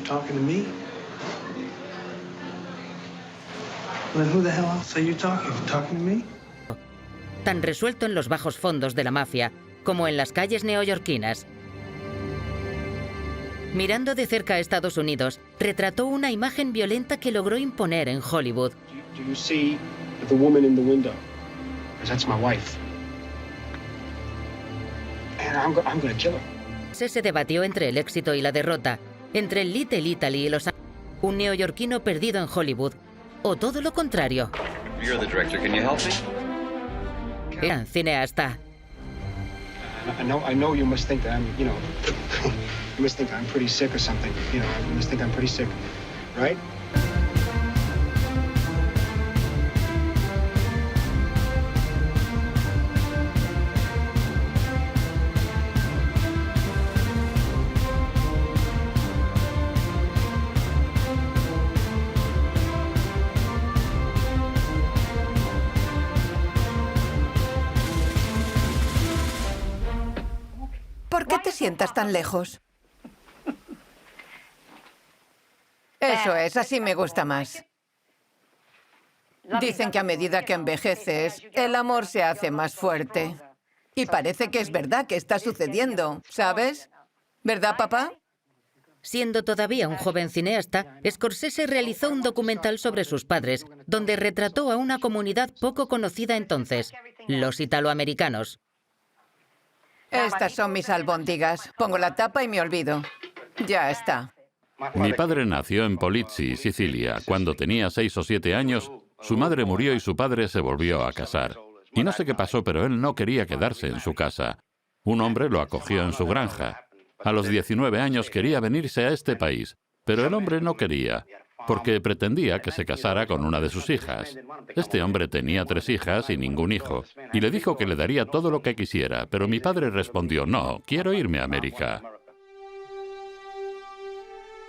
Talking to me? Well, then who the hell else are you talking? Talking to me? Tan resuelto en los bajos fondos de la mafia como en las calles neoyorquinas. Mirando de cerca a Estados Unidos, retrató una imagen violenta que logró imponer en Hollywood. Do you see the woman in the window? Because that's my wife. And I'm gonna kill her. Se debatió entre el éxito y la derrota, entre el Little Italy y Los Ángeles, un neoyorquino perdido en Hollywood, o todo lo contrario. You're the director. Can you help me? Era cineasta. I know you must think that I'm, you must think I'm pretty sick or something. You must think I'm pretty sick, right? ¿Por qué te sientas tan lejos? Eso es, así me gusta más. Dicen que a medida que envejeces, el amor se hace más fuerte. Y parece que es verdad que está sucediendo, ¿sabes? ¿Verdad, papá? Siendo todavía un joven cineasta, Scorsese realizó un documental sobre sus padres, donde retrató a una comunidad poco conocida entonces, los italoamericanos. Estas son mis albóndigas. Pongo la tapa y me olvido. Ya está. Mi padre nació en Polizzi, Sicilia. Cuando tenía 6 o 7 años, su madre murió y su padre se volvió a casar. Y no sé qué pasó, pero él no quería quedarse en su casa. Un hombre lo acogió en su granja. A los 19 años quería venirse a este país, pero el hombre no quería, porque pretendía que se casara con una de sus hijas. Este hombre tenía 3 hijas y ningún hijo, y le dijo que le daría todo lo que quisiera, pero mi padre respondió, no, quiero irme a América.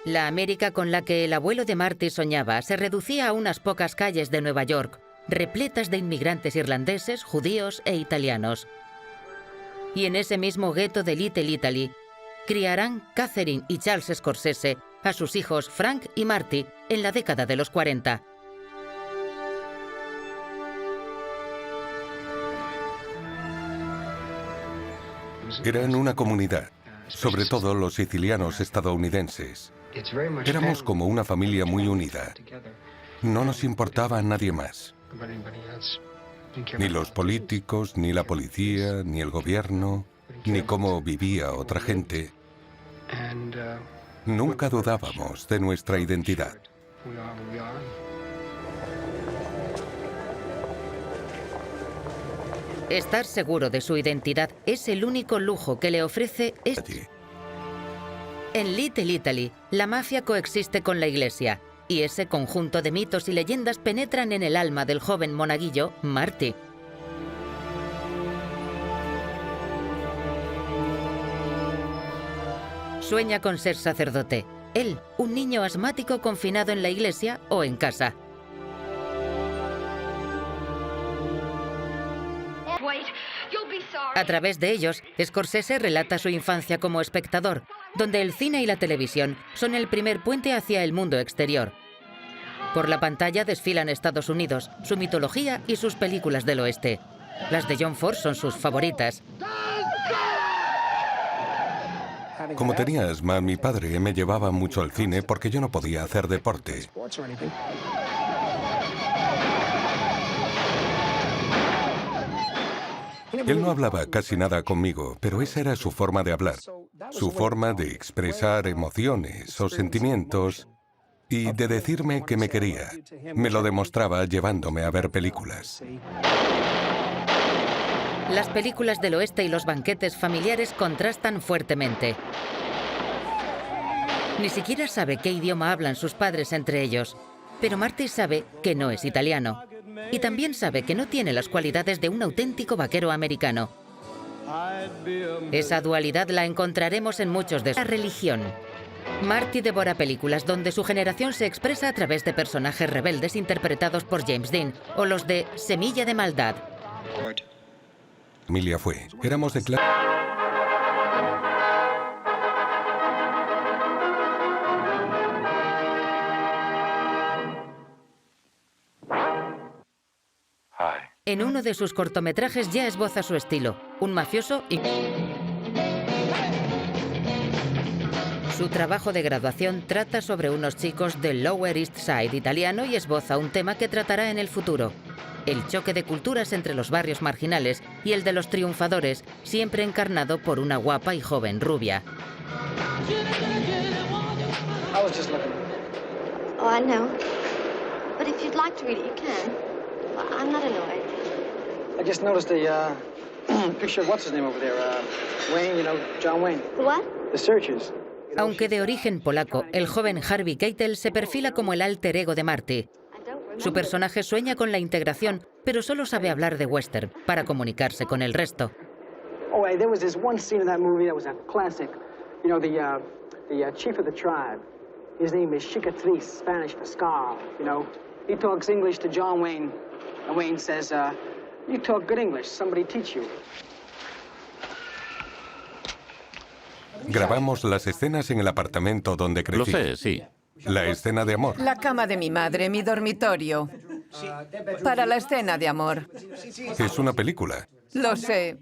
La América con la que el abuelo de Marty soñaba se reducía a unas pocas calles de Nueva York, repletas de inmigrantes irlandeses, judíos e italianos. Y en ese mismo gueto de Little Italy, criarán Catherine y Charles Scorsese a sus hijos Frank y Marty en la década de los 40. Eran una comunidad, sobre todo los sicilianos estadounidenses. Éramos como una familia muy unida. No nos importaba a nadie más. Ni los políticos, ni la policía, ni el gobierno, ni cómo vivía otra gente. Nunca dudábamos de nuestra identidad. Estar seguro de su identidad es el único lujo que le ofrece este. En Little Italy, la mafia coexiste con la iglesia, y ese conjunto de mitos y leyendas penetran en el alma del joven monaguillo, Marty. Sueña con ser sacerdote. Él, un niño asmático confinado en la iglesia o en casa. A través de ellos, Scorsese relata su infancia como espectador, donde el cine y la televisión son el primer puente hacia el mundo exterior. Por la pantalla desfilan Estados Unidos, su mitología y sus películas del oeste. Las de John Ford son sus favoritas. Como tenía asma, mi padre me llevaba mucho al cine porque yo no podía hacer deporte. Él no hablaba casi nada conmigo, pero esa era su forma de hablar, su forma de expresar emociones o sentimientos y de decirme que me quería. Me lo demostraba llevándome a ver películas. Las películas del oeste y los banquetes familiares contrastan fuertemente. Ni siquiera sabe qué idioma hablan sus padres entre ellos, pero Marty sabe que no es italiano. Y también sabe que no tiene las cualidades de un auténtico vaquero americano. Esa dualidad la encontraremos en muchos de sus... La religión. Marty devora películas donde su generación se expresa a través de personajes rebeldes interpretados por James Dean, o los de Semilla de Maldad. Familia fue. Éramos de clase. En uno de sus cortometrajes ya esboza su estilo, un mafioso y... Su trabajo de graduación trata sobre unos chicos del Lower East Side italiano y esboza un tema que tratará en el futuro: el choque de culturas entre los barrios marginales y el de los triunfadores, siempre encarnado por una guapa y joven rubia. I was just looking. Oh, I know. But if you'd like to read it, you can. I'm not annoyed. I just noticed a picture of what's his name over there, Wayne, you know, John Wayne. What? The Searchers. Aunque de origen polaco, el joven Harvey Keitel se perfila como el alter ego de Marty. I don't remember. Su personaje sueña con la integración, pero solo sabe hablar de western para comunicarse con el resto. Oh, hey, there was this one scene in that movie that was a classic. You know, the chief of the tribe. His name is Cicatriz, Spanish for scar. You know, he talks English to John Wayne, and Wayne says, "You talk good English. Somebody teach you." Grabamos las escenas en el apartamento donde Lo crecí. sé, sí. La escena de amor. La cama de mi madre, mi dormitorio. Para la escena de amor. Es una película. Lo sé.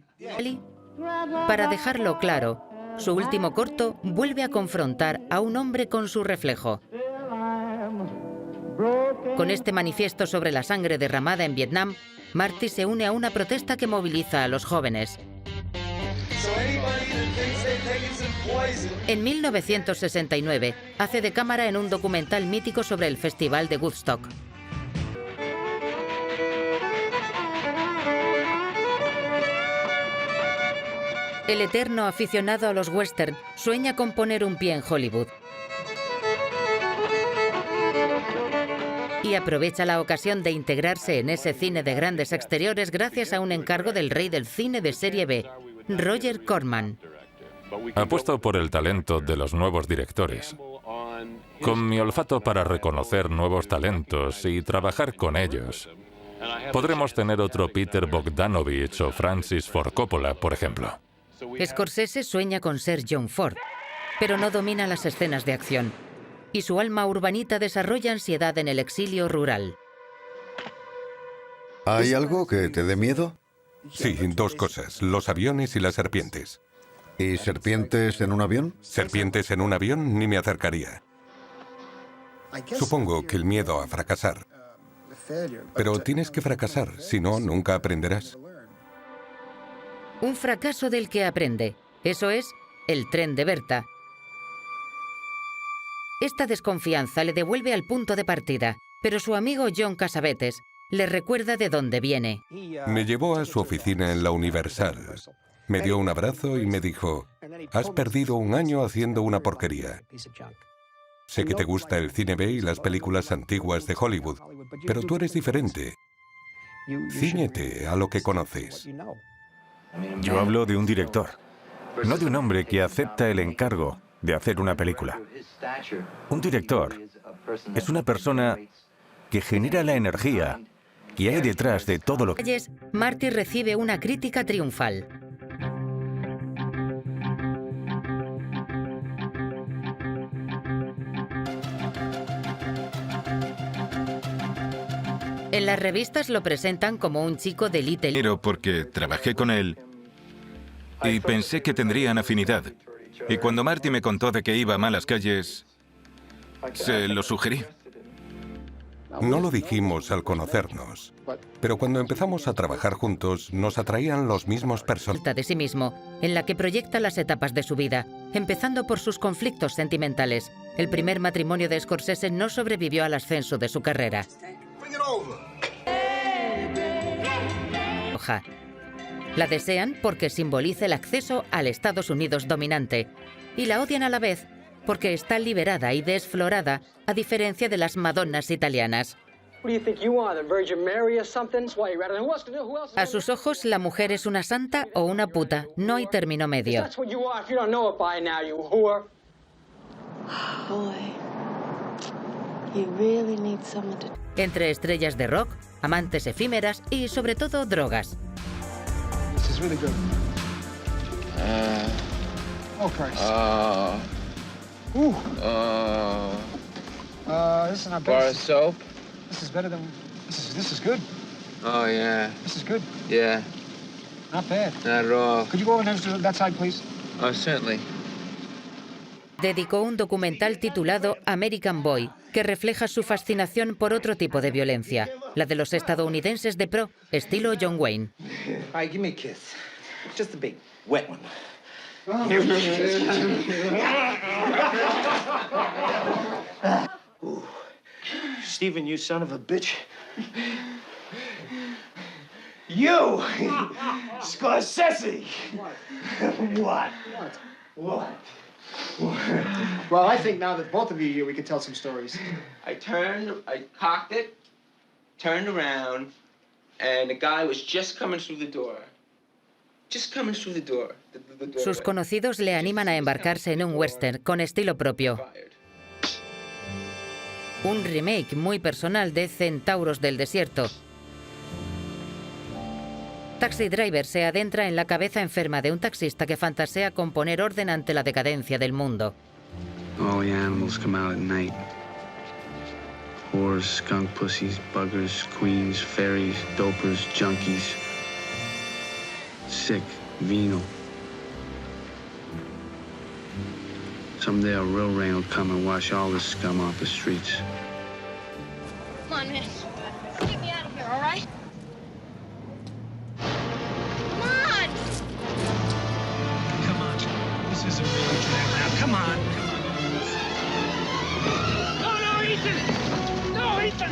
Para dejarlo claro, su último corto vuelve a confrontar a un hombre con su reflejo. Con este manifiesto sobre la sangre derramada en Vietnam, Marty se une a una protesta que moviliza a los jóvenes. En 1969, hace de cámara en un documental mítico sobre el Festival de Woodstock. El eterno aficionado a los western sueña con poner un pie en Hollywood. Y aprovecha la ocasión de integrarse en ese cine de grandes exteriores gracias a un encargo del rey del cine de serie B, Roger Corman. Apuesto por el talento de los nuevos directores. Con mi olfato para reconocer nuevos talentos y trabajar con ellos, podremos tener otro Peter Bogdanovich o Francis Ford Coppola, por ejemplo. Scorsese sueña con ser John Ford, pero no domina las escenas de acción. Y su alma urbanita desarrolla ansiedad en el exilio rural. ¿Hay algo que te dé miedo? Sí, dos cosas: los aviones y las serpientes. ¿Y serpientes en un avión? Serpientes en un avión ni me acercaría. Supongo que el miedo a fracasar. Pero tienes que fracasar, si no, nunca aprenderás. Un fracaso del que aprende. Eso es El tren de Berta. Esta desconfianza le devuelve al punto de partida, pero su amigo John Cassavetes le recuerda de dónde viene. Me llevó a su oficina en la Universal. Me dio un abrazo y me dijo: has perdido un año haciendo una porquería. Sé que te gusta el cine B y las películas antiguas de Hollywood, pero tú eres diferente. Cíñete a lo que conoces. Yo hablo de un director, no de un hombre que acepta el encargo de hacer una película. Un director es una persona que genera la energía que hay detrás de todo lo que... Marty recibe una crítica triunfal. En las revistas lo presentan como un chico de Little... Pero porque trabajé con él y pensé que tendrían afinidad. Y cuando Marty me contó de que iba a malas calles, se lo sugerí. No lo dijimos al conocernos, pero cuando empezamos a trabajar juntos nos atraían los mismos personajes. De sí mismo, en la que proyecta las etapas de su vida, empezando por sus conflictos sentimentales. El primer matrimonio de Scorsese no sobrevivió al ascenso de su carrera. La desean porque simboliza el acceso al Estados Unidos dominante y la odian a la vez porque está liberada y desflorada, a diferencia de las Madonnas italianas. A sus ojos, la mujer es una santa o una puta, no hay término medio. Entre estrellas de rock, amantes efímeras y, sobre todo, drogas. This is not bad. Bar of soap. This is better than... This is good. Oh, yeah. This is good. Yeah, Not bad. not at all. Could you go over next to that side, please? Oh, certainly. Dedicó un documental titulado American Boy, que refleja su fascinación por otro tipo de violencia, la de los estadounidenses de pro, estilo John Wayne. All right, give me a kiss. Just a big, wet one. Ooh. Stephen, you son of a bitch. You! Scorsese! What? What? Well, I think now that both of you are here, we could tell some stories. I cocked it, turned around, and the guy was just coming through the door. Just coming through the door. Sus conocidos le animan a embarcarse en un western con estilo propio. Un remake muy personal de Centauros del Desierto. Taxi Driver se adentra en la cabeza enferma de un taxista que fantasea con poner orden ante la decadencia del mundo. All the animals come out at night. Whores, skunk pussies, buggers, queens, fairies, dopers, junkies. Sick, venal. Someday a real rain will come and wash all this scum off the streets. Come on, man. Get me out of here, all right? Come on! Come on, this isn't real trap now. Come on. No, Ethan! No, Ethan!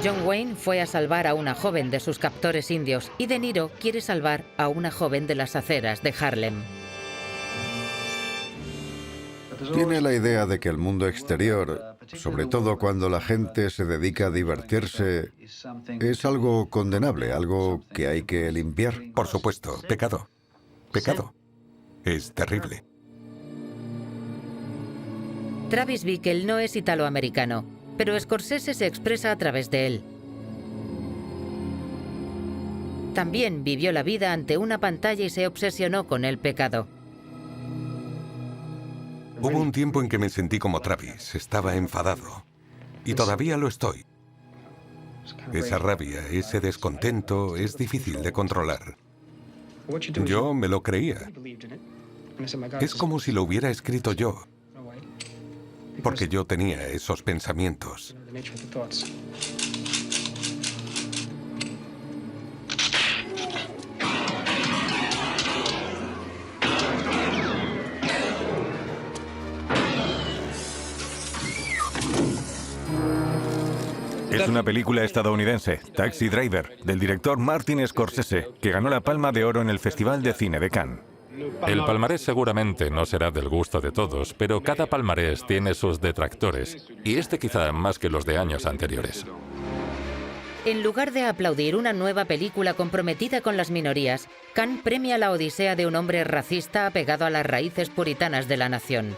John Wayne fue a salvar a una joven de sus captores indios y De Niro quiere salvar a una joven de las aceras de Harlem. Tiene la idea de que el mundo exterior, sobre todo cuando la gente se dedica a divertirse, es algo condenable, algo que hay que limpiar. Por supuesto, pecado. Pecado. Es terrible. Travis Bickle no es italoamericano, pero Scorsese se expresa a través de él. También vivió la vida ante una pantalla y se obsesionó con el pecado. Hubo un tiempo en que me sentí como Travis, estaba enfadado. Y todavía lo estoy. Esa rabia, ese descontento, es difícil de controlar. Yo me lo creía. Es como si lo hubiera escrito yo. Porque yo tenía esos pensamientos. Es una película estadounidense, Taxi Driver, del director Martin Scorsese, que ganó la Palma de Oro en el Festival de Cine de Cannes. El palmarés seguramente no será del gusto de todos, pero cada palmarés tiene sus detractores, y este quizá más que los de años anteriores. En lugar de aplaudir una nueva película comprometida con las minorías, Cannes premia la odisea de un hombre racista apegado a las raíces puritanas de la nación.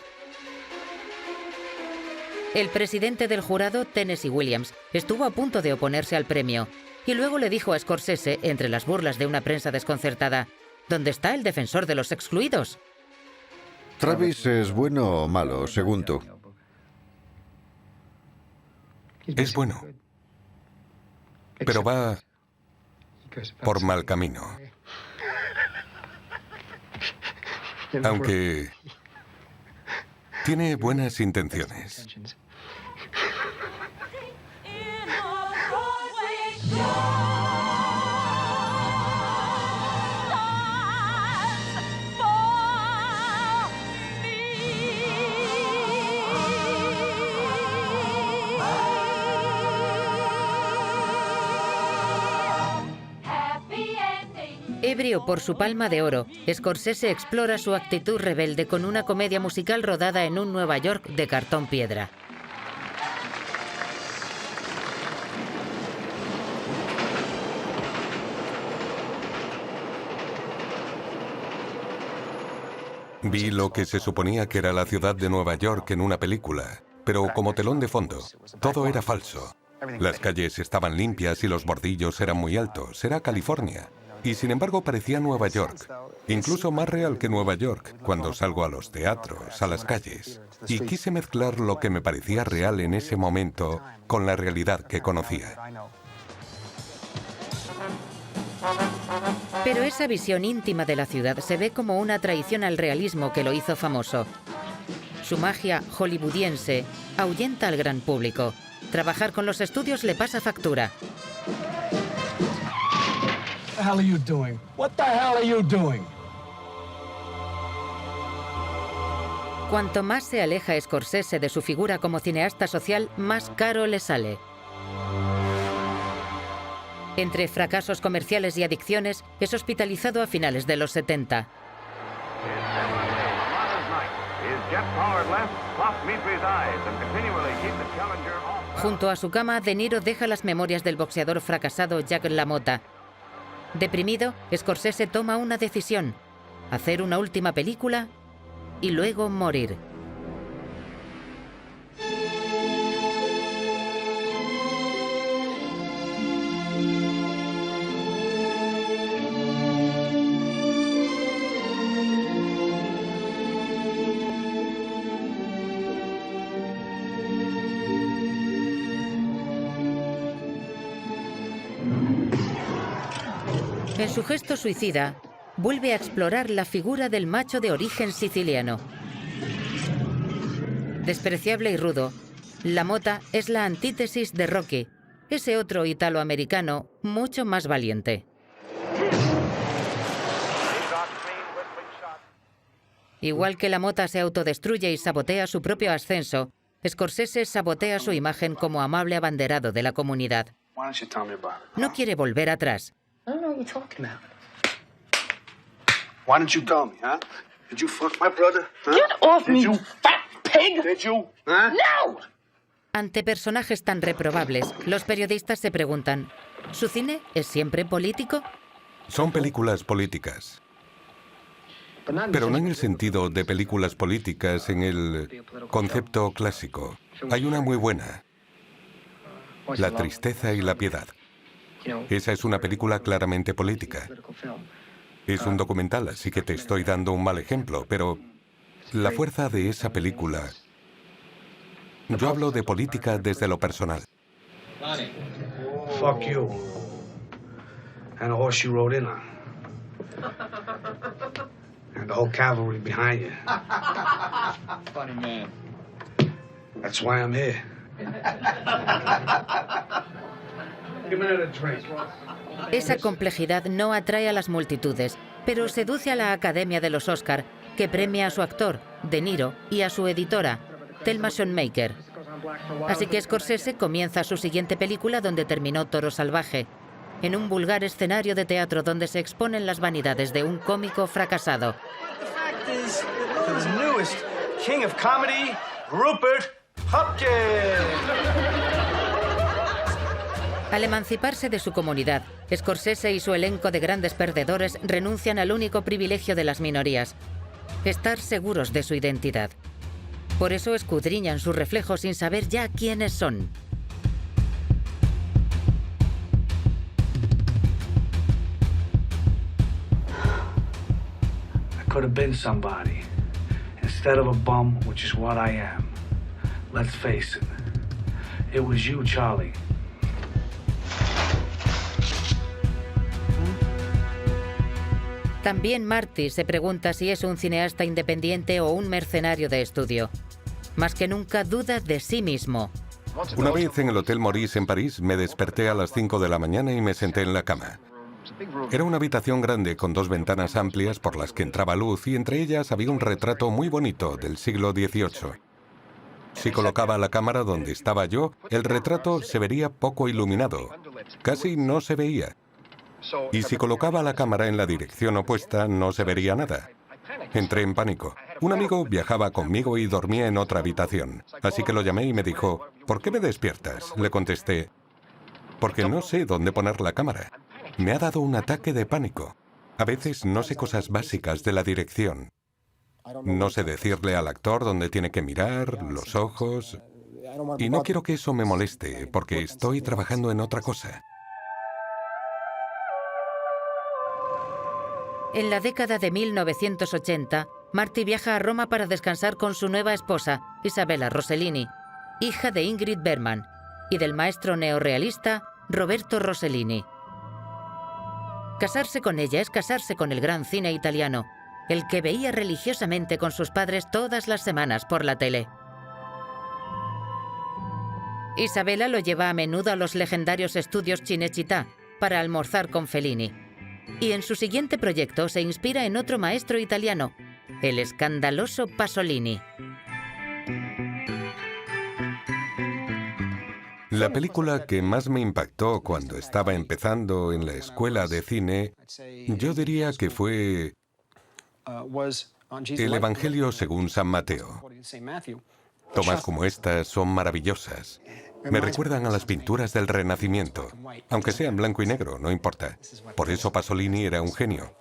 El presidente del jurado, Tennessee Williams, estuvo a punto de oponerse al premio, y luego le dijo a Scorsese, entre las burlas de una prensa desconcertada, ¿dónde está el defensor de los excluidos? ¿Travis es bueno o malo, según tú? Es bueno. Pero va por mal camino. Aunque tiene buenas intenciones. Ebrio por su Palma de Oro, Scorsese explora su actitud rebelde con una comedia musical rodada en un Nueva York de cartón piedra. Vi lo que se suponía que era la ciudad de Nueva York en una película, pero como telón de fondo, todo era falso. Las calles estaban limpias y los bordillos eran muy altos. Era California. Y sin embargo parecía Nueva York, incluso más real que Nueva York, cuando salgo a los teatros, a las calles. Y quise mezclar lo que me parecía real en ese momento con la realidad que conocía. Pero esa visión íntima de la ciudad se ve como una traición al realismo que lo hizo famoso. Su magia hollywoodiense ahuyenta al gran público. Trabajar con los estudios le pasa factura. What the hell are you doing? What the hell are you doing? Cuanto más se aleja Scorsese de su figura como cineasta social, más caro le sale. Entre fracasos comerciales y adicciones, es hospitalizado a finales de los 70. Junto a su cama, De Niro deja las memorias del boxeador fracasado Jack LaMotta. Deprimido, Scorsese toma una decisión: hacer una última película y luego morir. En su gesto suicida, vuelve a explorar la figura del macho de origen siciliano. Despreciable y rudo, LaMotta es la antítesis de Rocky, ese otro italoamericano mucho más valiente. Igual que LaMotta se autodestruye y sabotea su propio ascenso, Scorsese sabotea su imagen como amable abanderado de la comunidad. No quiere volver atrás. I don't know what you're talking about. Why didn't you tell me, huh? Did you fuck my brother? Huh? Get off me, you fat pig! Did you? Huh? No! Ante personajes tan reprobables, los periodistas se preguntan: ¿su cine es siempre político? Son películas políticas. Pero no en el sentido de películas políticas en el concepto clásico. Hay una muy buena: La tristeza y la piedad. Esa es una película claramente política. Es un documental, así que te estoy dando un mal ejemplo, pero la fuerza de esa película... Yo hablo de política desde lo personal. Fuck you. And the horse you rode in on. And the whole cavalry behind you. Funny man. That's why I'm here. Give me another drink. Esa complejidad no atrae a las multitudes, pero seduce a la Academia de los Oscar, que premia a su actor, De Niro, y a su editora, Thelma Schoonmaker. Así que Scorsese comienza su siguiente película donde terminó Toro Salvaje, en un vulgar escenario de teatro donde se exponen las vanidades de un cómico fracasado. The newest king of comedy, Rupert Pupkin. Al emanciparse de su comunidad, Scorsese y su elenco de grandes perdedores renuncian al único privilegio de las minorías: estar seguros de su identidad. Por eso escudriñan sus reflejos sin saber ya quiénes son. I could have been somebody. Instead of a bum, which is what I am. Let's face it. It was you, Charlie. También Marty se pregunta si es un cineasta independiente o un mercenario de estudio. Más que nunca duda de sí mismo. Una vez en el Hotel Maurice en París, me desperté a las 5 de la mañana y me senté en la cama. Era una habitación grande con 2 ventanas amplias por las que entraba luz y entre ellas había un retrato muy bonito del siglo XVIII. Si colocaba la cámara donde estaba yo, el retrato se vería poco iluminado. Casi no se veía. Y si colocaba la cámara en la dirección opuesta, no se vería nada. Entré en pánico. Un amigo viajaba conmigo y dormía en otra habitación. Así que lo llamé y me dijo: ¿por qué me despiertas? Le contesté: porque no sé dónde poner la cámara. Me ha dado un ataque de pánico. A veces no sé cosas básicas de la dirección. No sé decirle al actor dónde tiene que mirar, los ojos... Y no quiero que eso me moleste, porque estoy trabajando en otra cosa. En la década de 1980, Marty viaja a Roma para descansar con su nueva esposa, Isabella Rossellini, hija de Ingrid Bergman, y del maestro neorrealista Roberto Rossellini. Casarse con ella es casarse con el gran cine italiano, el que veía religiosamente con sus padres todas las semanas por la tele. Isabella lo lleva a menudo a los legendarios estudios Cinecittà para almorzar con Fellini. Y en su siguiente proyecto se inspira en otro maestro italiano, el escandaloso Pasolini. La película que más me impactó cuando estaba empezando en la escuela de cine, yo diría que fue El Evangelio según San Mateo. Tomas como estas son maravillosas. Me recuerdan a las pinturas del Renacimiento, aunque sea en blanco y negro, no importa. Por eso Pasolini era un genio.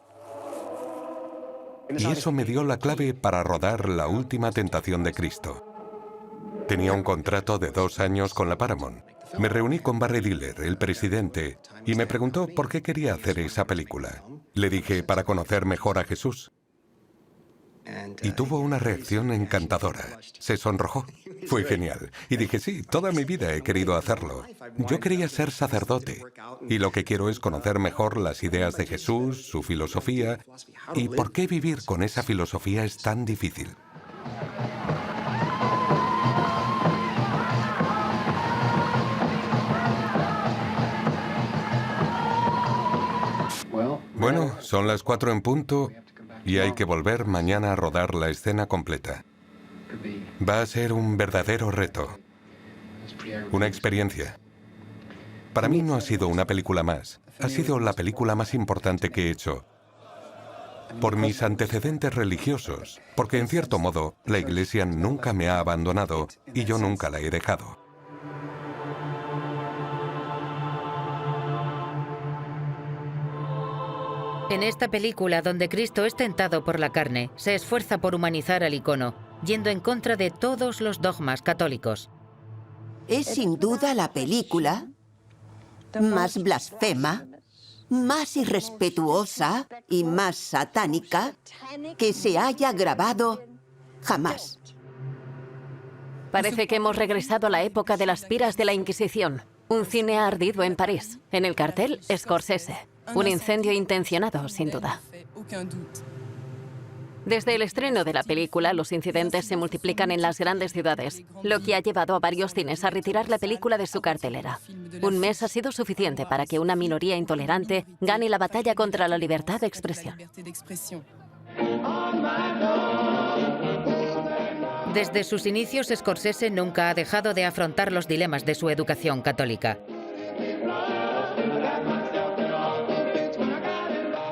Y eso me dio la clave para rodar La Última Tentación de Cristo. Tenía un contrato de 2 años con la Paramount. Me reuní con Barry Diller, el presidente, y me preguntó por qué quería hacer esa película. Le dije, para conocer mejor a Jesús. Y tuvo una reacción encantadora. Se sonrojó. Fue genial. Y dije, sí, toda mi vida he querido hacerlo. Yo quería ser sacerdote. Y lo que quiero es conocer mejor las ideas de Jesús, su filosofía, y por qué vivir con esa filosofía es tan difícil. Bueno, son las 4 en punto y hay que volver mañana a rodar la escena completa. Va a ser un verdadero reto. Una experiencia. Para mí no ha sido una película más. Ha sido la película más importante que he hecho. Por mis antecedentes religiosos. Porque en cierto modo, la Iglesia nunca me ha abandonado y yo nunca la he dejado. En esta película, donde Cristo es tentado por la carne, se esfuerza por humanizar al icono, yendo en contra de todos los dogmas católicos. Es sin duda la película más blasfema, más irrespetuosa y más satánica que se haya grabado jamás. Parece que hemos regresado a la época de las piras de la Inquisición. Un cine ardido en París. En el cartel, Scorsese. Un incendio intencionado, sin duda. Desde el estreno de la película, los incidentes se multiplican en las grandes ciudades, lo que ha llevado a varios cines a retirar la película de su cartelera. Un mes ha sido suficiente para que una minoría intolerante gane la batalla contra la libertad de expresión. Desde sus inicios, Scorsese nunca ha dejado de afrontar los dilemas de su educación católica.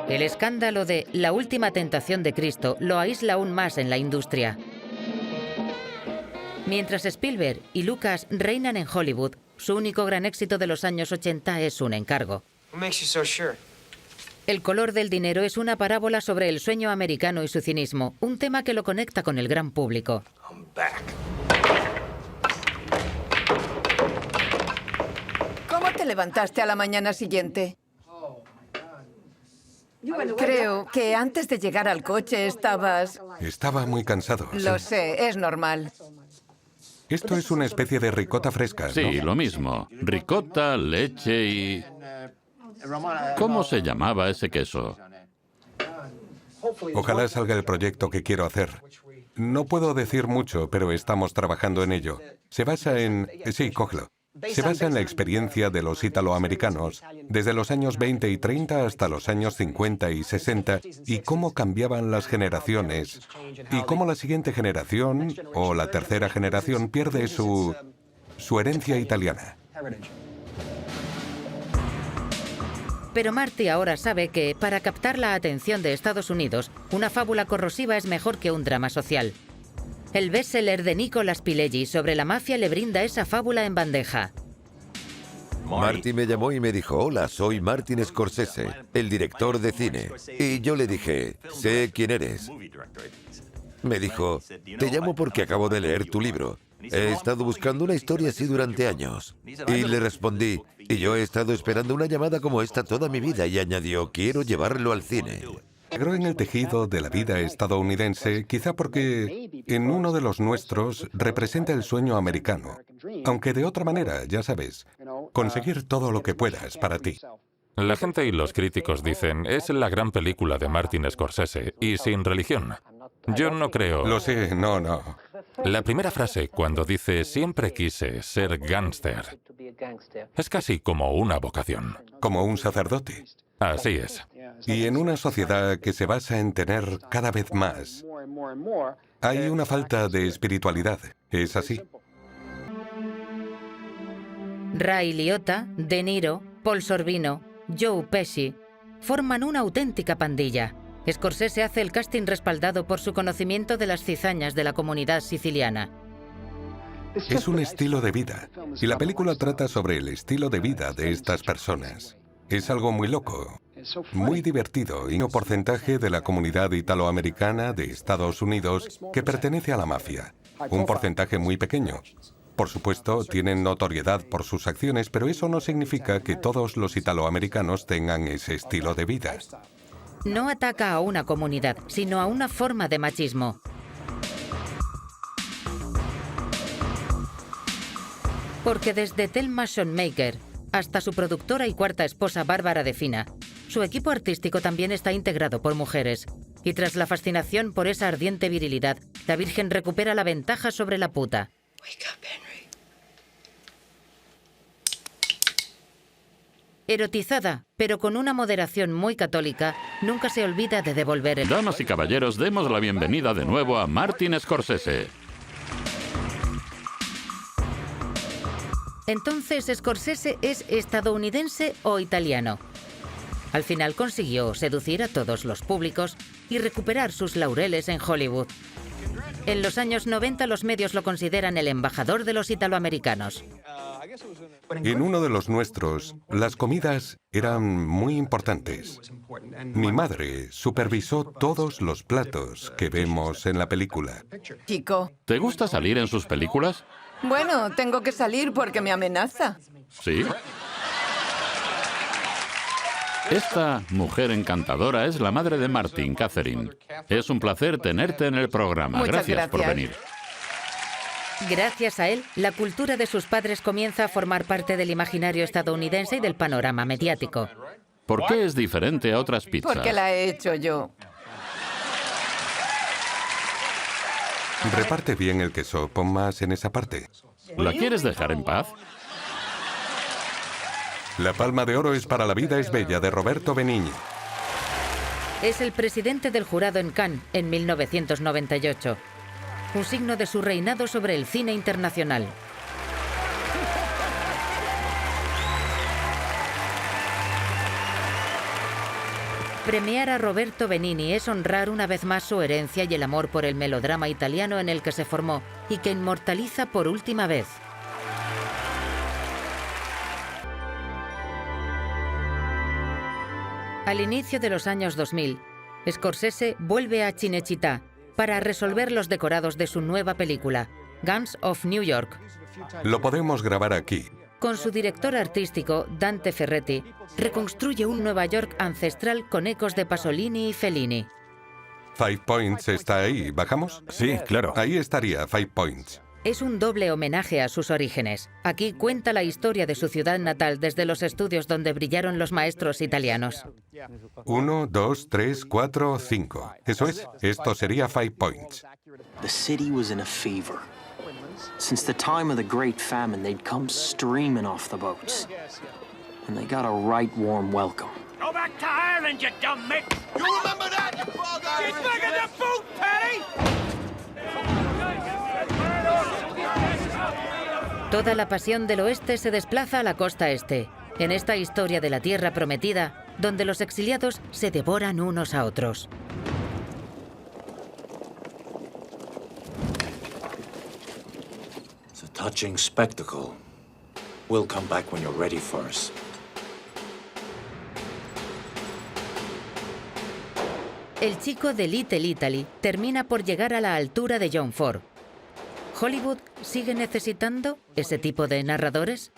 El escándalo de La Última Tentación de Cristo lo aísla aún más en la industria. Mientras Spielberg y Lucas reinan en Hollywood, su único gran éxito de los años 80 es un encargo. El color del dinero es una parábola sobre el sueño americano y su cinismo, un tema que lo conecta con el gran público. ¿Cómo te levantaste a la mañana siguiente? Creo que antes de llegar al coche estabas... Estaba muy cansado. Lo sí. sé, es normal. Esto es una especie de ricota fresca, ¿no? Sí, lo mismo. Ricota, leche y... ¿Cómo se llamaba ese queso? Ojalá salga el proyecto que quiero hacer. No puedo decir mucho, pero estamos trabajando en ello. Se basa en... Sí, cógelo. Se basa en la experiencia de los italoamericanos, desde los años 20 y 30 hasta los años 50 y 60, y cómo cambiaban las generaciones, y cómo la siguiente generación, o la tercera generación, pierde su herencia italiana. Pero Marty ahora sabe que, para captar la atención de Estados Unidos, una fábula corrosiva es mejor que un drama social. El bestseller de Nicolas Pileggi sobre la mafia le brinda esa fábula en bandeja. Marty me llamó y me dijo, hola, soy Martin Scorsese, el director de cine. Y yo le dije, sé quién eres. Me dijo, te llamo porque acabo de leer tu libro. He estado buscando una historia así durante años. Y le respondí, y yo he estado esperando una llamada como esta toda mi vida. Y añadió, quiero llevarlo al cine. Integró en el tejido de la vida estadounidense, quizá porque en uno de los nuestros representa el sueño americano. Aunque de otra manera, ya sabes, conseguir todo lo que puedas para ti. La gente y los críticos dicen, es la gran película de Martin Scorsese y sin religión. Yo no creo... Lo sé, no. La primera frase, cuando dice, siempre quise ser gángster, es casi como una vocación. Como un sacerdote. Así es. Y en una sociedad que se basa en tener cada vez más, hay una falta de espiritualidad. ¿Es así? Ray Liotta, De Niro, Paul Sorvino, Joe Pesci forman una auténtica pandilla. Scorsese hace el casting respaldado por su conocimiento de las cizañas de la comunidad siciliana. Es un estilo de vida, y la película trata sobre el estilo de vida de estas personas. Es algo muy loco, muy divertido, y un porcentaje de la comunidad italoamericana de Estados Unidos que pertenece a la mafia. Un porcentaje muy pequeño. Por supuesto, tienen notoriedad por sus acciones, pero eso no significa que todos los italoamericanos tengan ese estilo de vida. No ataca a una comunidad, sino a una forma de machismo. Porque desde Thelma Schoonmaker hasta su productora y cuarta esposa Bárbara de Fina, su equipo artístico también está integrado por mujeres. Y tras la fascinación por esa ardiente virilidad, la Virgen recupera la ventaja sobre la puta. Erotizada, pero con una moderación muy católica, nunca se olvida de devolver el... Damas y caballeros, demos la bienvenida de nuevo a Martin Scorsese. Entonces, ¿Scorsese es estadounidense o italiano? Al final consiguió seducir a todos los públicos y recuperar sus laureles en Hollywood. En los años 90 los medios lo consideran el embajador de los italoamericanos. En uno de los nuestros, las comidas eran muy importantes. Mi madre supervisó todos los platos que vemos en la película. Chico. ¿Te gusta salir en sus películas? Bueno, tengo que salir porque me amenaza. ¿Sí? Esta mujer encantadora es la madre de Martin, Catherine. Es un placer tenerte en el programa. Muchas Gracias por venir. Gracias a él, la cultura de sus padres comienza a formar parte del imaginario estadounidense y del panorama mediático. ¿Por qué es diferente a otras pizzas? Porque la he hecho yo. Reparte bien el queso, pon más en esa parte. ¿La quieres dejar en paz? La Palma de Oro es para la vida es bella, de Roberto Benigni. Es el presidente del jurado en Cannes en 1998. Un signo de su reinado sobre el cine internacional. Premiar a Roberto Benigni es honrar una vez más su herencia y el amor por el melodrama italiano en el que se formó y que inmortaliza por última vez. Al inicio de los años 2000, Scorsese vuelve a Cinecittà para resolver los decorados de su nueva película, Guns of New York. Lo podemos grabar aquí. Con su director artístico, Dante Ferretti, reconstruye un Nueva York ancestral con ecos de Pasolini y Fellini. Five Points está ahí. ¿Bajamos? Sí, claro. Ahí estaría Five Points. Es un doble homenaje a sus orígenes. Aquí cuenta la historia de su ciudad natal desde los estudios donde brillaron los maestros italianos. 1, 2, 3, 4, 5. Eso es. Esto sería Five Points. The city was in a fever. Since the time of the Great Famine, they'd come streaming off the boats. And they got a right warm welcome. Go back to Ireland, you dumb mitt! You remember that, you frog eyes? She's back in the boot, Patty! Toda la pasión del oeste se desplaza a la costa este, en esta historia de la tierra prometida, donde los exiliados se devoran unos a otros. It's a touching spectacle. We'll come back when you're ready for us. El chico de Little Italy termina por llegar a la altura de John Ford. ¿Hollywood sigue necesitando ese tipo de narradores?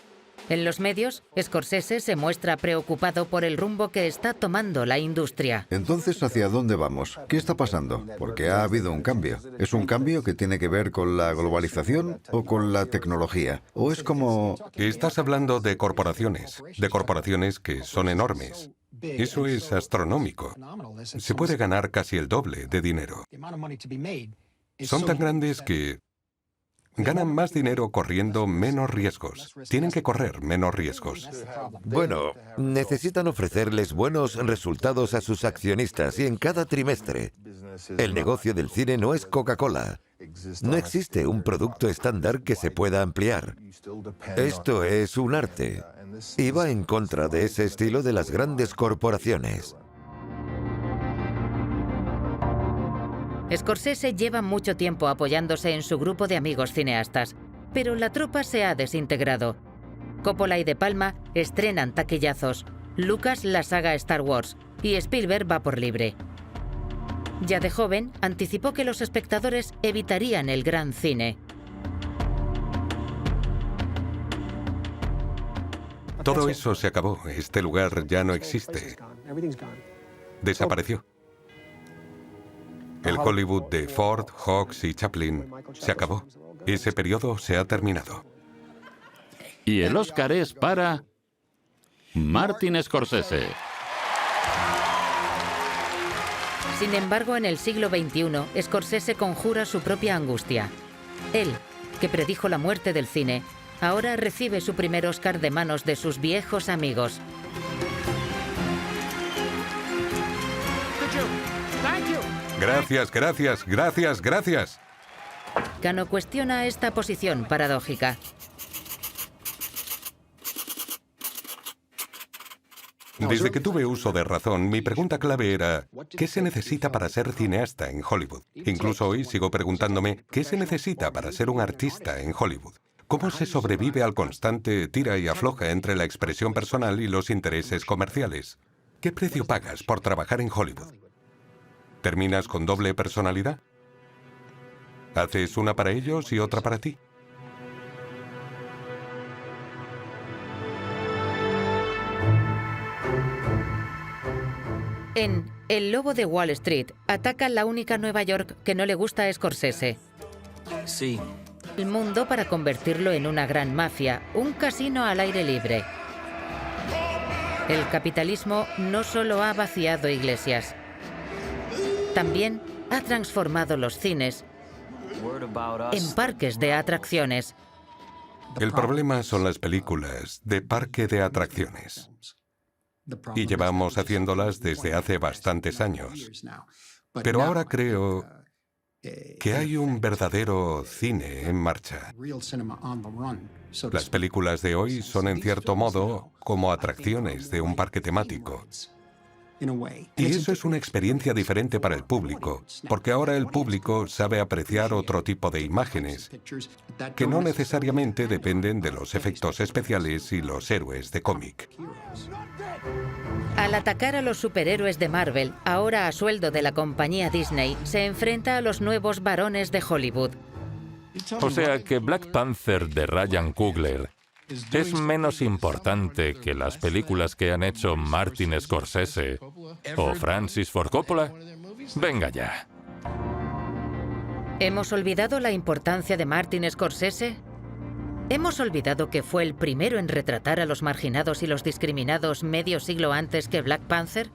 En los medios, Scorsese se muestra preocupado por el rumbo que está tomando la industria. Entonces, ¿hacia dónde vamos? ¿Qué está pasando? Porque ha habido un cambio. ¿Es un cambio que tiene que ver con la globalización o con la tecnología? ¿O es como...? Estás hablando de corporaciones que son enormes. Eso es astronómico. Se puede ganar casi el doble de dinero. Son tan grandes que ganan más dinero corriendo menos riesgos. Tienen que correr menos riesgos. Bueno, necesitan ofrecerles buenos resultados a sus accionistas y en cada trimestre. El negocio del cine no es Coca-Cola. No existe un producto estándar que se pueda ampliar. Esto es un arte y va en contra de ese estilo de las grandes corporaciones. Scorsese lleva mucho tiempo apoyándose en su grupo de amigos cineastas, pero la tropa se ha desintegrado. Coppola y De Palma estrenan taquillazos, Lucas la saga Star Wars y Spielberg va por libre. Ya de joven, anticipó que los espectadores evitarían el gran cine. Todo eso se acabó. Este lugar ya no existe. Desapareció. El Hollywood de Ford, Hawks y Chaplin se acabó. Ese periodo se ha terminado. Y el Oscar es para Martin Scorsese. Sin embargo, en el siglo XXI, Scorsese conjura su propia angustia. Él, que predijo la muerte del cine, ahora recibe su primer Oscar de manos de sus viejos amigos. Gracias, gracias, gracias, gracias. Cano cuestiona esta posición paradójica. Desde que tuve uso de razón, mi pregunta clave era, ¿qué se necesita para ser cineasta en Hollywood? Incluso hoy sigo preguntándome, ¿qué se necesita para ser un artista en Hollywood? ¿Cómo se sobrevive al constante tira y afloja entre la expresión personal y los intereses comerciales? ¿Qué precio pagas por trabajar en Hollywood? ¿Terminas con doble personalidad? ¿Haces una para ellos y otra para ti? En El lobo de Wall Street ataca la única Nueva York que no le gusta a Scorsese. Sí. El mundo para convertirlo en una gran mafia, un casino al aire libre. El capitalismo no solo ha vaciado iglesias, también ha transformado los cines en parques de atracciones. El problema son las películas de parque de atracciones. Y llevamos haciéndolas desde hace bastantes años. Pero ahora creo que hay un verdadero cine en marcha. Las películas de hoy son en cierto modo como atracciones de un parque temático. Y eso es una experiencia diferente para el público, porque ahora el público sabe apreciar otro tipo de imágenes, que no necesariamente dependen de los efectos especiales y los héroes de cómic. Al atacar a los superhéroes de Marvel, ahora a sueldo de la compañía Disney, se enfrenta a los nuevos varones de Hollywood. O sea que Black Panther de Ryan Coogler es menos importante que las películas que han hecho Martin Scorsese o Francis Ford Coppola. Venga ya. ¿Hemos olvidado la importancia de Martin Scorsese? ¿Hemos olvidado que fue el primero en retratar a los marginados y los discriminados medio siglo antes que Black Panther?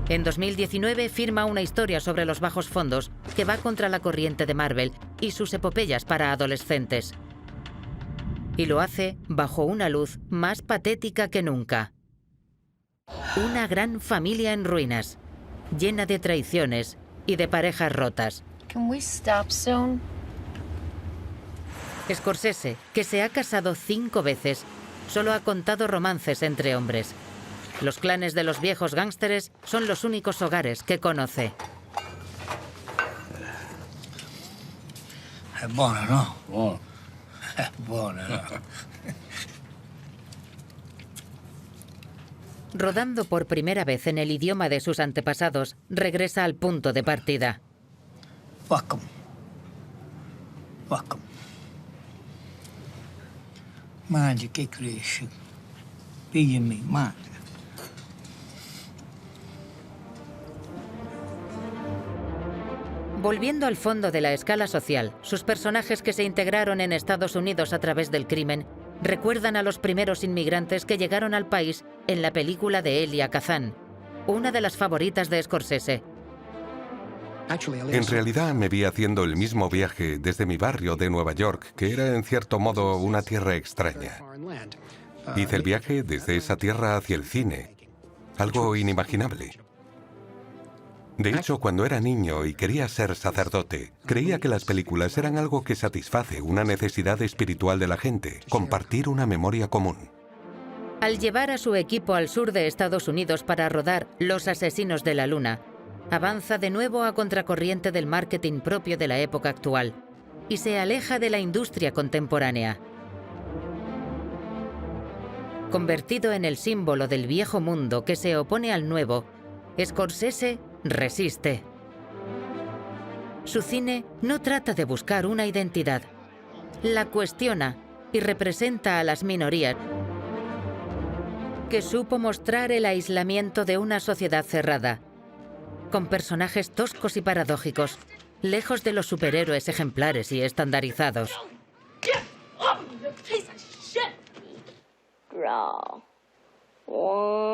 En 2019 firma una historia sobre los bajos fondos que va contra la corriente de Marvel y sus epopeyas para adolescentes. Y lo hace bajo una luz más patética que nunca. Una gran familia en ruinas, llena de traiciones y de parejas rotas. Can we stop soon? Scorsese, que se ha casado 5 veces, solo ha contado romances entre hombres. Los clanes de los viejos gángsteres son los únicos hogares que conoce. Es buena, ¿no? Bueno. Es buena, ¿no? Rodando por primera vez en el idioma de sus antepasados, regresa al punto de partida. Welcome. Welcome. Mangia che cresce. Pílleme, mangia. Volviendo al fondo de la escala social, sus personajes que se integraron en Estados Unidos a través del crimen recuerdan a los primeros inmigrantes que llegaron al país en la película de Elia Kazan, una de las favoritas de Scorsese. En realidad me vi haciendo el mismo viaje desde mi barrio de Nueva York, que era en cierto modo una tierra extraña. Hice el viaje desde esa tierra hacia el cine, algo inimaginable. De hecho, cuando era niño y quería ser sacerdote, creía que las películas eran algo que satisface una necesidad espiritual de la gente, compartir una memoria común. Al llevar a su equipo al sur de Estados Unidos para rodar Los asesinos de la luna, avanza de nuevo a contracorriente del marketing propio de la época actual y se aleja de la industria contemporánea. Convertido en el símbolo del viejo mundo que se opone al nuevo, Scorsese resiste. Su cine no trata de buscar una identidad, la cuestiona y representa a las minorías, que supo mostrar el aislamiento de una sociedad cerrada, con personajes toscos y paradójicos, lejos de los superhéroes ejemplares y estandarizados. Growl. 1,